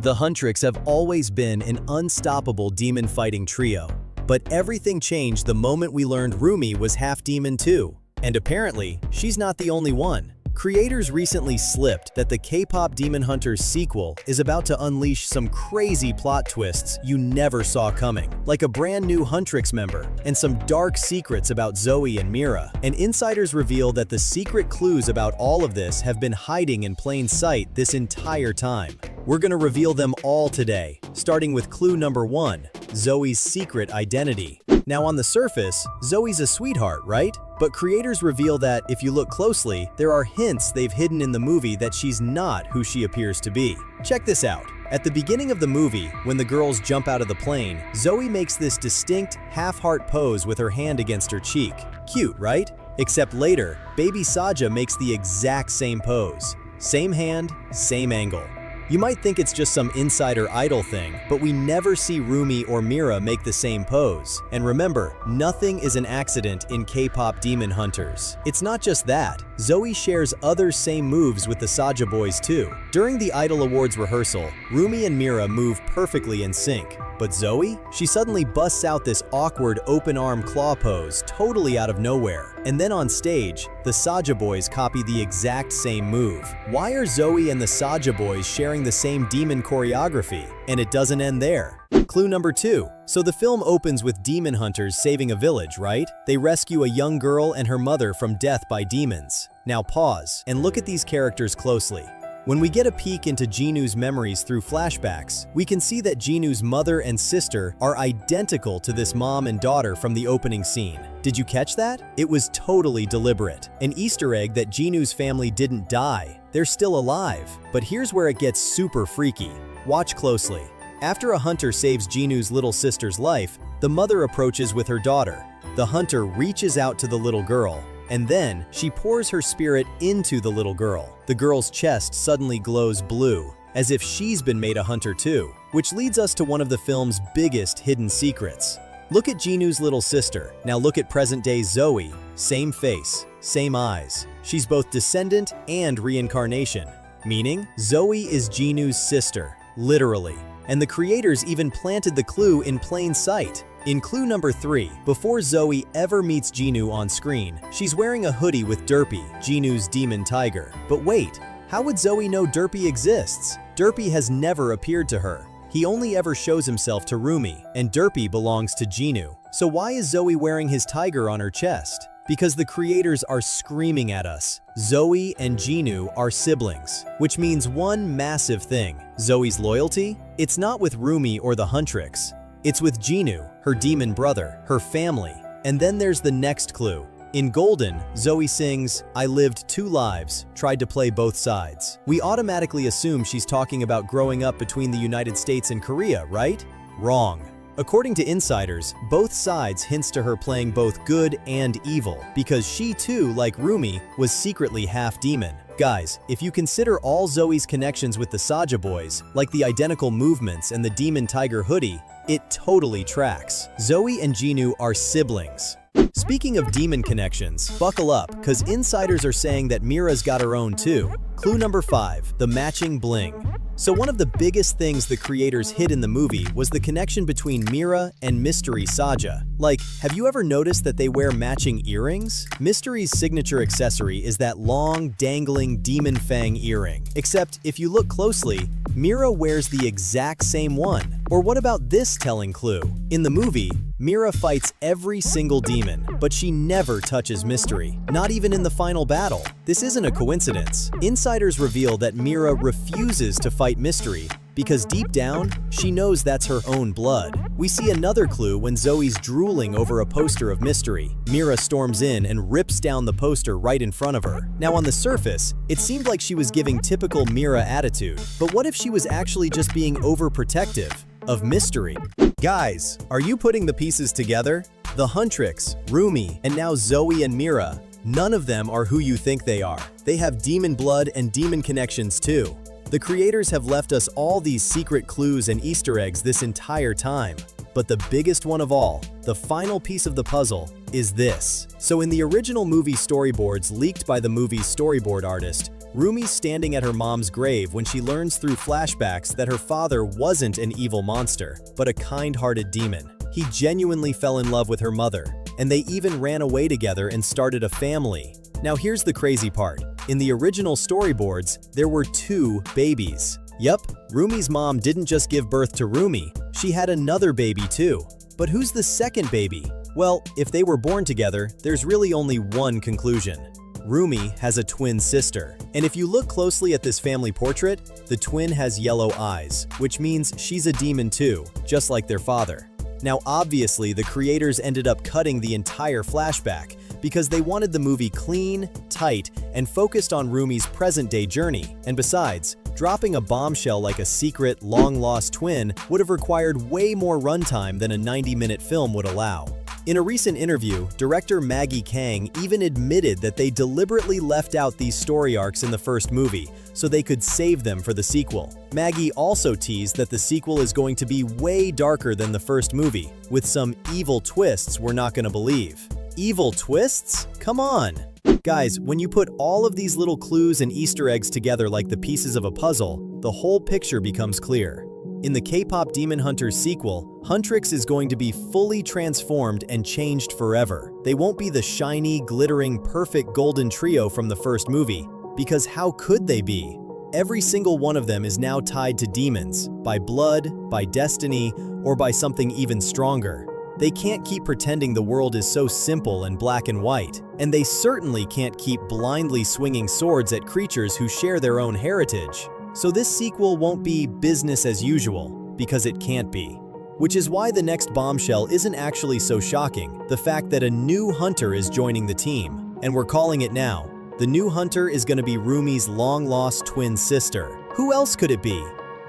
The Huntrix have always been an unstoppable demon-fighting trio. But everything changed the moment we learned Rumi was half demon too. And apparently, she's not the only one. Creators recently slipped that the Kpop Demon Hunters sequel is about to unleash some crazy plot twists you never saw coming, like a brand new Huntrix member and some dark secrets about Zoey and Mira. And insiders reveal that the secret clues about all of this have been hiding in plain sight this entire time. We're gonna reveal them all today, starting with clue number 1, Zoey's secret identity. Now on the surface, Zoey's a sweetheart, right? But creators reveal that, if you look closely, there are hints they've hidden in the movie that she's not who she appears to be. Check this out. At the beginning of the movie, when the girls jump out of the plane, Zoey makes this distinct half-heart pose with her hand against her cheek. Cute, right? Except later, baby Saja makes the exact same pose. Same hand, same angle. You might think it's just some insider idol thing, but we never see Rumi or Mira make the same pose. And remember, nothing is an accident in Kpop Demon Hunters. It's not just that. Zoey shares other same moves with the Saja boys too. During the Idol Awards rehearsal, Rumi and Mira move perfectly in sync. But Zoey? She suddenly busts out this awkward open-arm claw pose totally out of nowhere. And then on stage, the Saja boys copy the exact same move. Why are Zoey and the Saja boys sharing the same demon choreography? And it doesn't end there. Clue number 2. So the film opens with demon hunters saving a village, right? They rescue a young girl and her mother from death by demons. Now pause and look at these characters closely. When we get a peek into Jinu's memories through flashbacks, we can see that Jinu's mother and sister are identical to this mom and daughter from the opening scene. Did you catch that? It was totally deliberate. An Easter egg that Jinu's family didn't die. They're still alive. But here's where it gets super freaky. Watch closely. After a hunter saves Jinu's little sister's life, the mother approaches with her daughter. The hunter reaches out to the little girl, and then she pours her spirit into the little girl. The girl's chest suddenly glows blue, as if she's been made a hunter too, which leads us to one of the film's biggest hidden secrets. Look at Jinu's little sister. Now look at present-day Zoey. Same face, same eyes. She's both descendant and reincarnation, meaning Zoey is Jinu's sister, literally. And the creators even planted the clue in plain sight. In clue number 3, before Zoey ever meets Jinu on screen, she's wearing a hoodie with Derpy, Jinu's demon tiger. But wait, how would Zoey know Derpy exists? Derpy has never appeared to her. He only ever shows himself to Rumi, and Derpy belongs to Jinu. So why is Zoey wearing his tiger on her chest? Because the creators are screaming at us. Zoey and Jinu are siblings, which means one massive thing. Zoey's loyalty? It's not with Rumi or the Huntrix. It's with Jinu, her demon brother, her family. And then there's the next clue. In Golden, Zoey sings, "I lived 2 lives, tried to play both sides." We automatically assume she's talking about growing up between the United States and Korea, right? Wrong. According to insiders, both sides hints to her playing both good and evil, because she too, like Rumi, was secretly half demon. Guys, if you consider all Zoey's connections with the Saja boys, like the identical movements and the demon tiger hoodie, it totally tracks. Zoey and Jinu are siblings. Speaking of demon connections, buckle up, cause insiders are saying that Mira's got her own too. Clue number 5, the matching bling. So one of the biggest things the creators hid in the movie was the connection between Mira and Mystery Saja. Like, have you ever noticed that they wear matching earrings? Mystery's signature accessory is that long, dangling demon fang earring. Except, if you look closely, Mira wears the exact same one. Or what about this telling clue? In the movie, Mira fights every single demon, but she never touches Mystery, not even in the final battle. This isn't a coincidence. Insiders reveal that Mira refuses to fight Mystery because deep down, she knows that's her own blood. We see another clue when Zoey's drooling over a poster of Mystery. Mira storms in and rips down the poster right in front of her. Now on the surface, it seemed like she was giving typical Mira attitude, but what if she was actually just being overprotective of Mystery? Guys, are you putting the pieces together? The Huntrix, Rumi, and now Zoey and Mira, none of them are who you think they are. They have demon blood and demon connections too. The creators have left us all these secret clues and Easter eggs this entire time. But the biggest one of all, the final piece of the puzzle, is this. So in the original movie storyboards leaked by the movie's storyboard artist, Rumi's standing at her mom's grave when she learns through flashbacks that her father wasn't an evil monster, but a kind-hearted demon. He genuinely fell in love with her mother, and they even ran away together and started a family. Now here's the crazy part. In the original storyboards, there were 2 babies. Yup, Rumi's mom didn't just give birth to Rumi, she had another baby too. But who's the second baby? Well, if they were born together, there's really only one conclusion. Rumi has a twin sister. And if you look closely at this family portrait, the twin has yellow eyes, which means she's a demon too, just like their father. Now obviously, the creators ended up cutting the entire flashback because they wanted the movie clean, tight, and focused on Rumi's present-day journey. And besides, dropping a bombshell like a secret, long-lost twin would have required way more runtime than a 90-minute film would allow. In a recent interview, director Maggie Kang even admitted that they deliberately left out these story arcs in the first movie so they could save them for the sequel. Maggie also teased that the sequel is going to be way darker than the first movie, with some evil twists we're not gonna believe. Evil twists? Come on! Guys, when you put all of these little clues and Easter eggs together like the pieces of a puzzle, the whole picture becomes clear. In the Kpop Demon Hunters sequel, Huntrix is going to be fully transformed and changed forever. They won't be the shiny, glittering, perfect golden trio from the first movie, because how could they be? Every single one of them is now tied to demons, by blood, by destiny, or by something even stronger. They can't keep pretending the world is so simple and black and white, and they certainly can't keep blindly swinging swords at creatures who share their own heritage. So this sequel won't be business as usual, because it can't be. Which is why the next bombshell isn't actually so shocking, the fact that a new hunter is joining the team. And we're calling it now. The new hunter is going to be Rumi's long-lost twin sister. Who else could it be?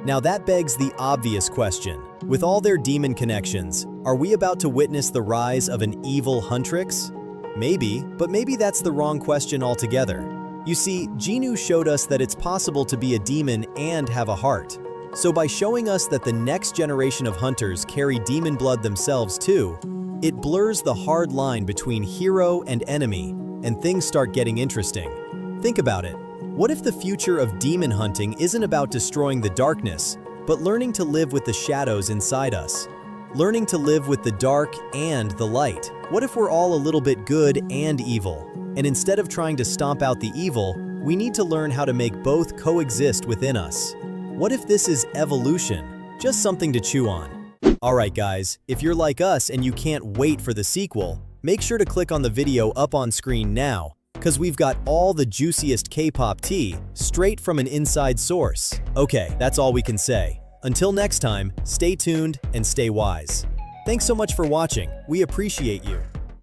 Now that begs the obvious question. With all their demon connections, are we about to witness the rise of an evil Huntrix? Maybe, but maybe that's the wrong question altogether. You see, Genu showed us that it's possible to be a demon and have a heart. So by showing us that the next generation of hunters carry demon blood themselves too, it blurs the hard line between hero and enemy, and things start getting interesting. Think about it. What if the future of demon hunting isn't about destroying the darkness, but learning to live with the shadows inside us? Learning to live with the dark and the light. What if we're all a little bit good and evil? And instead of trying to stomp out the evil, we need to learn how to make both coexist within us. What if this is evolution? Just something to chew on. Alright guys, if you're like us and you can't wait for the sequel, make sure to click on the video up on screen now, because we've got all the juiciest K-pop tea straight from an inside source. Okay, that's all we can say. Until next time, stay tuned and stay wise. Thanks so much for watching. We appreciate you.